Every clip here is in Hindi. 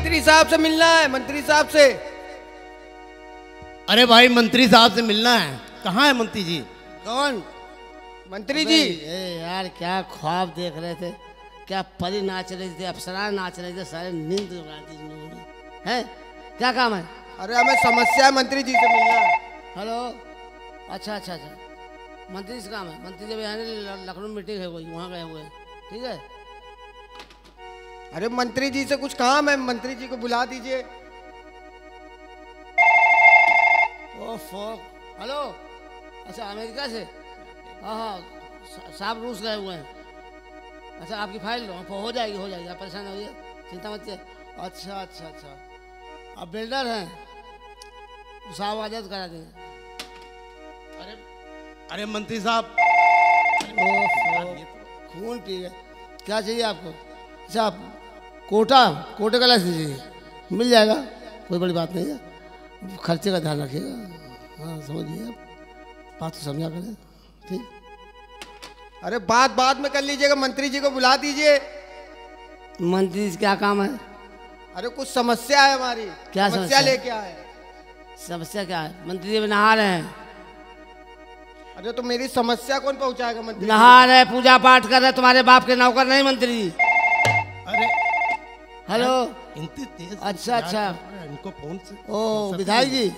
मंत्री साहब से मिलना है, मंत्री साहब से। अरे भाई मंत्री साहब से मिलना है। कहाँ है मंत्री जी? कौन मंत्री जी? यार क्या ख्वाब देख रहे थे, क्या परी नाच रही थी, अप्सरा नाच रही थी, सारे नींद उड़ा दी इन लोगों ने। है क्या काम है? अरे हमें समस्या है, मंत्री जी से मिलना है। हेलो, अच्छा अच्छा अच्छा, मंत्री से काम है। मंत्री जी यहाँ लखनऊ मीटिंग है, वही वहाँ गए हुए हैं। ठीक है। अरे मंत्री जी से कुछ काम है, मंत्री जी को बुला दीजिए। ओफो, हेलो, अच्छा अमेरिका से? हाँ हाँ, साहब रूस गए हुए हैं। अच्छा आपकी फाइल लो, हो जाएगी हो जाएगी, आप परेशान होइए, चिंता मत कीजिए। अच्छा अच्छा अच्छा, आप बिल्डर हैं, साहब आजाद करा देंगे। अरे अरे मंत्री साहब, खून पी गए। क्या चाहिए आपको? अच्छा आप कोटे का लाइसेंस चाहिए, मिल जाएगा, कोई बड़ी बात नहीं है। खर्चे का ध्यान रखिएगा। हाँ समझिए, आप बात तो समझा करें। ठीक। अरे बात बाद में कर लीजिएगा, मंत्री जी को बुला दीजिए। मंत्री जी क्या काम है? अरे कुछ समस्या है हमारी। क्या समस्या लेके आए? समस्या क्या है? मंत्री जी नहा रहे हैं। अरे तो मेरी समस्या कौन पहुंचाएगा? मंत्री नहा रहे, पूजा पाठ कर रहे, तुम्हारे बाप के नौकर नहीं मंत्री जी। अरे हेलो, अच्छा अच्छा, इनको फोन से। ओ विधायक जी,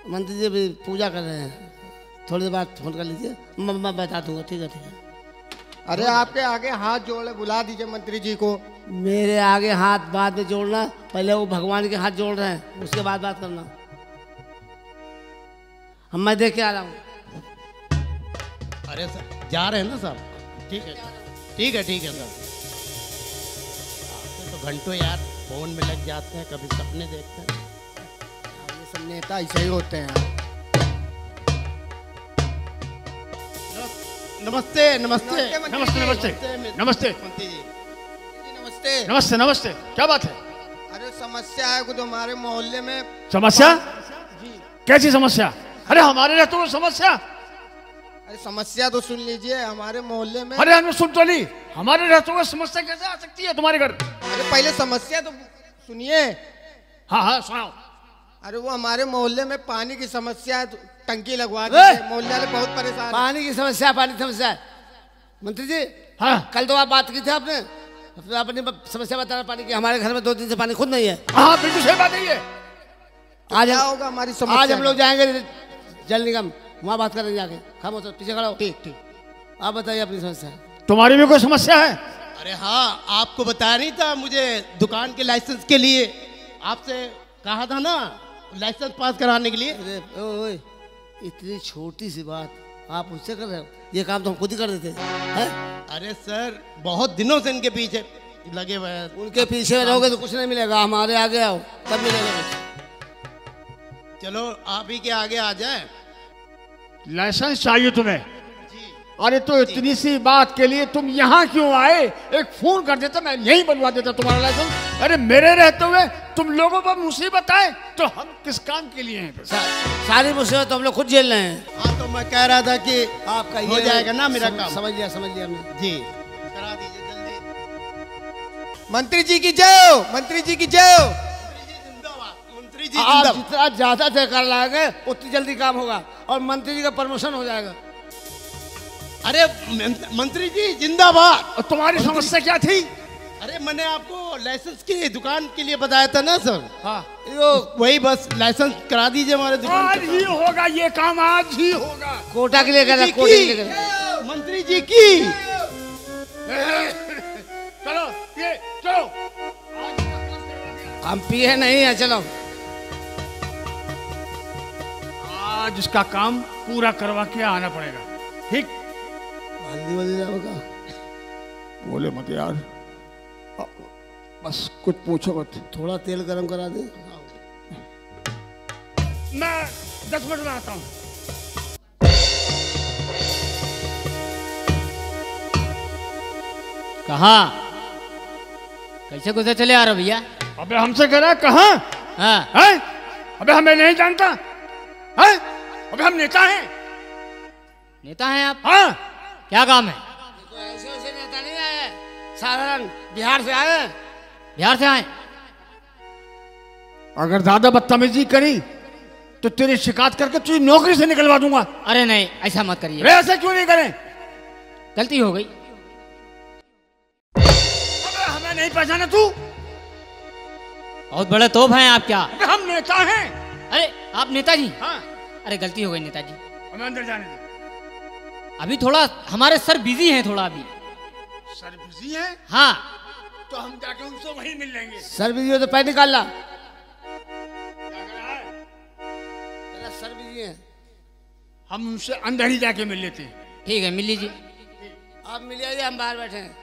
मंत्री जी भी पूजा कर रहे हैं, थोड़ी देर बाद फोन कर लीजिए, मैं बता दूंगा। ठीक है ठीक है। अरे आपके आगे हाथ जोड़े, बुला दीजिए मंत्री जी को। मेरे आगे हाथ बाद में जोड़ना, पहले वो भगवान के हाथ जोड़ रहे हैं, उसके बाद बात करना। हम मैं देख के आ रहा हूँ। अरे सर जा रहे हैं ना साहब? ठीक है ठीक है ठीक है सर। आपके तो घंटों यार फोन में लग जाते हैं, कभी सपने देखते हैं। ये सब नेता ऐसे ही होते हैं। नमस्ते नमस्ते नमस्ते नमस्ते नमस्ते मंत्री जी। नमस्ते नमस्ते नमस्ते, क्या बात है? अरे समस्या है कुछ हमारे मोहल्ले में। समस्या? जी। कैसी समस्या? अरे हमारे रहते हुए समस्या? अरे समस्या तो सुन लीजिए, हमारे मोहल्ले में। अरे हमें सुन तो ली, हमारे रहते हुए समस्या कैसे आ सकती है तुम्हारे घर? अरे पहले समस्या तो सुनिए। हाँ हाँ सुनाओ। अरे वो हमारे मोहल्ले में पानी की समस्या है, तो टंकी लगवा दीजिए, मोहल्ले वाले बहुत परेशान हैं। पानी की समस्या, पानी की समस्या है। मंत्री जी, हाँ कल तो आप बात की थी आपने, अपनी समस्या बता रहे पानी की। हमारे घर में 2 दिन से पानी खुद नहीं है। हाँ बिल्कुल सही बात है ये। आज क्या होगा हमारी समस्या? आज हम लोग जाएंगे जल निगम, वहाँ बात करेंगे जाके। खामोश पीछे खड़ा हो। ठीक ठीक। आप बताइए अपनी समस्या। तुम्हारी भी कोई समस्या है? अरे हाँ, आपको बताया नहीं था मुझे दुकान के लाइसेंस के लिए आपसे कहा था ना, लाइसेंस पास कराने के लिए। अरे ओए, इतनी छोटी सी बात आप मुझसे कर रहे हो? ये काम तो हम खुद ही कर देते हैं। अरे सर बहुत दिनों से इनके पीछे लगे हुए हैं। उनके पीछे रहोगे तो कुछ नहीं मिलेगा, हमारे आगे आओ तब मिलेगा कुछ। चलो आप ही के आगे आ जाए। लाइसेंस चाहिए तुम्हें? अरे तो इतनी सी बात के लिए तुम यहाँ क्यों आए? एक फोन कर देता, मैं यहीं बनवा देता तुम्हारा लाइसेंस। अरे मेरे रहते हुए तुम लोगों पर मुसीबत आए तो हम किस काम के लिए हैं? सारी मुसीबत तो हम लोग खुद झेल रहे हैं। हाँ तो मैं कह रहा था कि आपका हो जाएगा ना मेरा काम। समझ लिया हमने। जी करा दीजिए जल्दी। मंत्री जी की जय हो, मंत्री जी की जय हो। मंत्री जी आप जिंदाबाद। जितना ज्यादा जयकार लाएंगे उतनी जल्दी काम होगा और मंत्री जी का प्रमोशन हो जाएगा। अरे मंत्री जी जिंदाबाद। और तुम्हारी समस्या क्या थी? अरे मैंने आपको लाइसेंस की दुकान के लिए बताया था ना सर। हाँ, वही बस लाइसेंस करा दीजिए हमारे दुकान आज ही होगा ये काम, आज ही होगा। कोटा के लिए कह रहा, कोटा के लिए कह रहा। मंत्री जी की। चलो ये चलो, हम पिए नहीं है, चलो। आज इसका काम पूरा करवा के आना पड़ेगा। ठीक? हल्दी वल्दी होगा? बोले मत यार, बस कुछ पूछो मत। थोड़ा तेल गरम करा दे। मैं 10 मिनट में आता हूँ। कहाँ कैसे गुजर चले आ रहे हो भैया? अबे हमसे कह रहा है कहाँ? हाँ है? अबे हमें नहीं जानता है? अबे हम नेता हैं। नेता हैं आप? हाँ क्या काम है? ऐसे वैसे नेता नहीं आए, साधारण बिहार से आए हैं। बिहार से आए? अगर ज्यादा बदतमीजी करी तो तेरी शिकायत करके तुझे नौकरी से निकलवा दूंगा। अरे नहीं, ऐसा मत करिए। अरे ऐसा क्यों नहीं करें? गलती हो गई। अबे हमें नहीं पहचाना तू? बहुत बड़े तोप हैं आप क्या? अबे हम नेता हैं। अरे आप नेताजी? हाँ। अरे गलती हो गई नेताजी। हमें अंदर जाने दे। अभी थोड़ा हमारे सर बिजी हैं थोड़ा अभी। सर बिजी हैं? हाँ। तो हम जाके उनसे वहीं मिल लेंगे। सर बिजी हो तो पैर निकाल ला। क्या कर रहा है? तेरा सर बिजी है। हम उनसे अंदर ही जाके मिल लेते हैं। ठीक है, मिल लीजिए। आप मिल जाइए, हम बाहर बैठे हैं।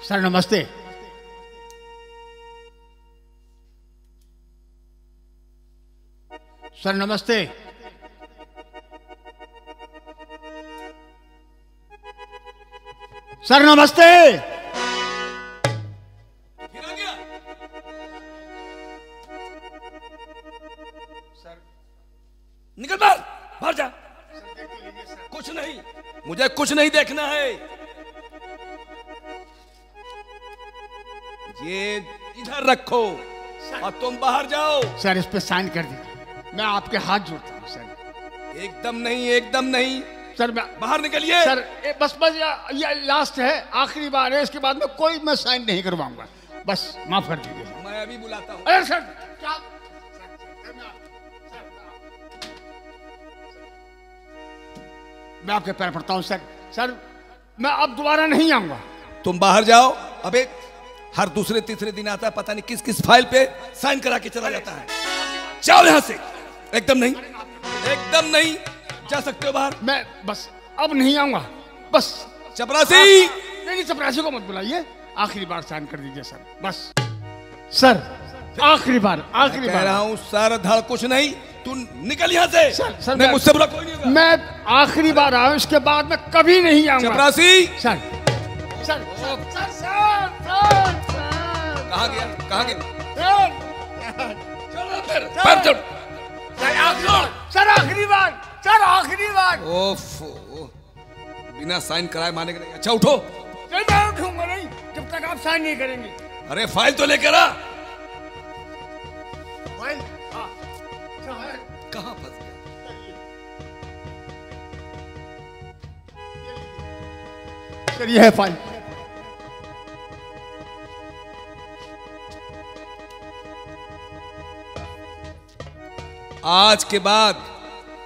सर नमस्ते। सर नमस्ते। सर नमस्ते। निकल बाहर जा। कुछ नहीं, मुझे कुछ नहीं देखना है। ये इधर रखो और तुम बाहर जाओ। सर इस पे साइन कर दीजिए, मैं आपके हाथ जोड़ता हूँ सर। एकदम नहीं, एकदम नहीं। सर मैं बाहर निकलिए। सर बस बस ये लास्ट है, आखिरी बार है, इसके बाद में कोई मैं साइन नहीं करवाऊंगा। बस माफ कर दीजिए। मैं अभी बुलाता हूँ। अरे सर क्या? मैं आपके पैर पड़ता हूँ सर। सर मैं अब दोबारा नहीं आऊंगा। तुम बाहर जाओ। अबे हर दूसरे तीसरे दिन आता है, पता नहीं किस किस फाइल पे साइन करा के चला जाता है। जाओ यहां से। एकदम नहीं, एकदम नहीं जा सकते हो बाहर। मैं बस अब नहीं आऊंगा। बस चपरासी। नहीं, चपरासी को मत बुलाइए। आखिरी बार साइन कर दीजिए सर, बस सर आखिरी बार, आखिरी कह बार। रहा हूं सर धड़ कुछ नहीं। तू निकल यहां से। सर मैं मुझसे बुरा कोई नहीं होगा। मैं आखिरी बार आया हूं, इसके बाद मैं कभी नहीं आऊंगा। चपरासी। Sir sir sir sir sir कहां गया, कहां गया? पैर जोड़। सर आखिरी बार, सर आखिरी बार। ओफो, बिना साइन कराए माने नहीं। अच्छा उठो। नहीं मैं उठूंगा नहीं जब तक आप साइन नहीं करेंगे। अरे फाइल तो लेकर आ। फाइल? हाँ। सर, कहां फंस गया? सर ये है फाइल। आज के बाद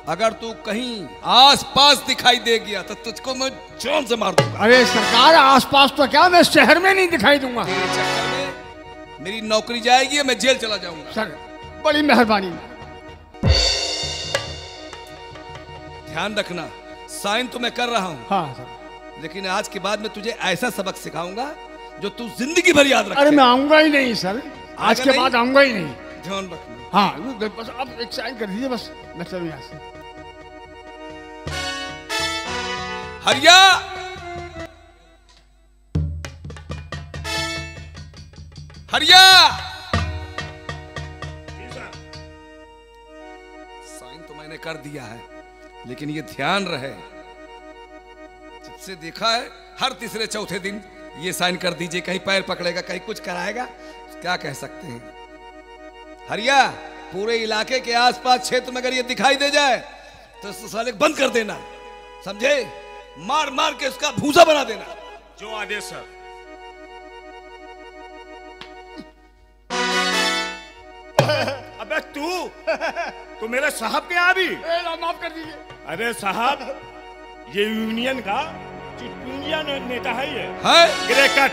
अगर तू कहीं आस पास दिखाई दे गया तो तुझको मैं जान से मार दूंगा। अरे सरकार आसपास तो क्या, मैं शहर में नहीं दिखाई दूंगा। तेरे चक्कर में मेरी नौकरी जाएगी, मैं जेल चला जाऊंगा। सर बड़ी मेहरबानी। ध्यान रखना, साइन तो मैं कर रहा हूं, हाँ सर। लेकिन आज के बाद मैं तुझे ऐसा सबक सिखाऊंगा जो तू जिंदगी भर याद रखे। अरे मैं आऊंगा ही नहीं सर, आज के नहीं? बाद आऊंगा ही नहीं। ध्यान रखना। हाँ बस अब एक साइन कर दीजिए, बस मैं चलूं यहाँ से। हरिया। हरिया। साइन तो मैंने कर दिया है, लेकिन ये ध्यान रहे, जिससे देखा है हर तीसरे चौथे दिन ये साइन कर दीजिए। कहीं पैर पकड़ेगा, कहीं कुछ कराएगा, क्या कह सकते हैं। हरिया, पूरे इलाके के आसपास क्षेत्र में अगर ये दिखाई दे जाए तो साले बंद कर देना, समझे? मार मार के उसका भूसा बना देना। जो आदेश सर। अबे तू मेरे साहब के यहाँ भी? माफ कर दीजिए। अरे साहब, ये यूनियन का चिटपुंजिया नेता है ये। है? Grey cut.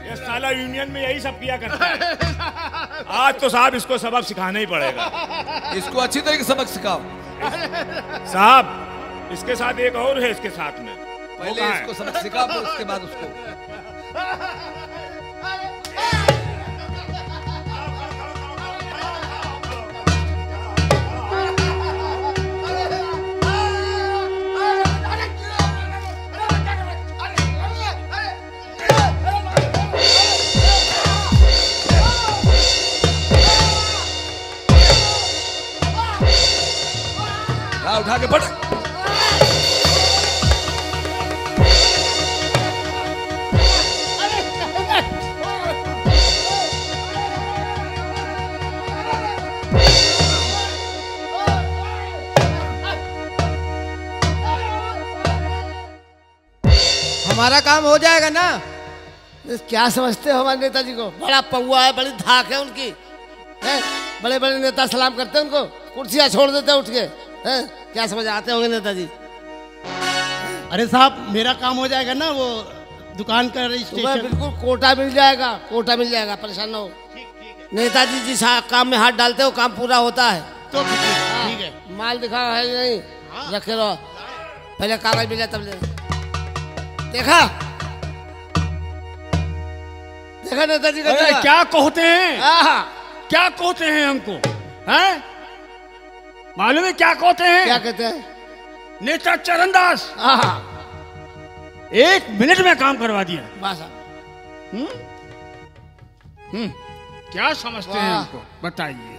ये साला यूनियन में यही सब किया करता है। आज तो साहब इसको सबक सिखाना ही पड़ेगा। इसको अच्छी तरह से सबक सिखाओ। साहब इसके साथ एक और है, इसके साथ में। पहले इसको सबक सिखा, फिर उसके बाद उसको। हमारा काम हो जाएगा ना। क्या समझते हो हमारे नेताजी को? बड़ा पौआ है, बड़ी धाक है उनकी, है? बड़े बड़े नेता सलाम करते हैं उनको, कुर्सियां छोड़ देते हैं उठ के, है? क्या समझ आते होंगे नेताजी? अरे साहब मेरा काम हो जाएगा ना, वो दुकान का तुम्हें रजिस्ट्रेशन। बिल्कुल कोटा मिल जाएगा, कोटा मिल जाएगा, परेशान ना हो। नेताजी जिस काम में हाथ डालते हो काम पूरा होता है। तो ठीक है। माल दिखा है कि नहीं? रखे रहो, पहले कागज मिला तब ले। देखा देखा नेताजी का अरे देखा? क्या कहते हैं, आहा, क्या कहते हैं हमको, हैं? मालूम है क्या कहते हैं? क्या कहते हैं? नेता चरणदास आहा, 1 मिनट में काम करवा दिया। बस क्या समझते हैं वाह। हमको, बताइए।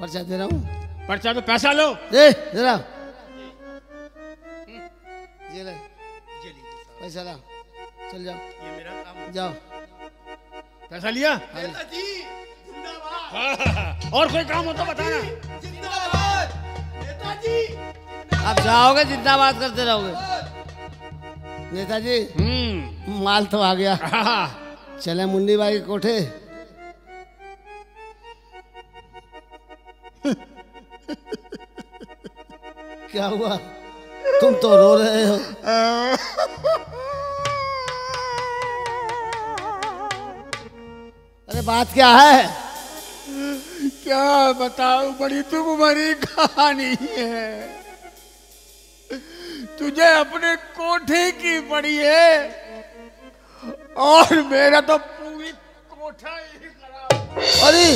पर्चा दे रहा हूँ, पर्चा तो पैसा लो। दे जरा, ये ले पैसा ला, चल जाओ, ये मेरा काम। जाओ। पैसा लिया। और कोई काम हो तो बताना। आप जाओगे जिंदाबाद करते रहोगे। नेताजी माल तो आ गया, चले मुन्नी बाई के कोठे। क्या हुआ, तुम तो रो रहे हो? अरे बात क्या है? क्या बताऊं, बड़ी तुम्हारी कहानी है। तुझे अपने कोठे की पड़ी है और मेरा तो पूरी कोठा ही खराब। अरे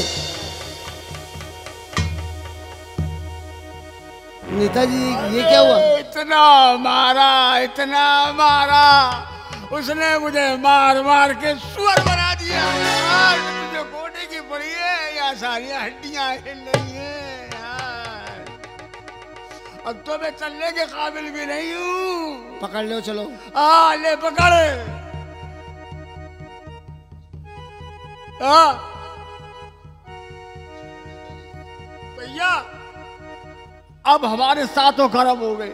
नेताजी ये क्या हुआ? इतना मारा उसने मुझे मार मार के सुअर बना दिया। यार तुझे कोठे की पड़ी है, या सारी हड्डियां हिल रही हैं यार। अब तो मैं चलने के काबिल भी नहीं हूँ। पकड़ लो, चलो। ले पकड़। भैया अब हमारे साथों खत्म हो गए,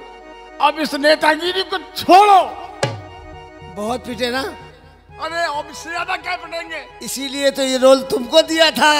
अब इस नेतागिरी को छोड़ो। बहुत पीटे ना? अरे अब इससे ज्यादा क्या पिटेंगे? इसीलिए तो ये रोल तुमको दिया था।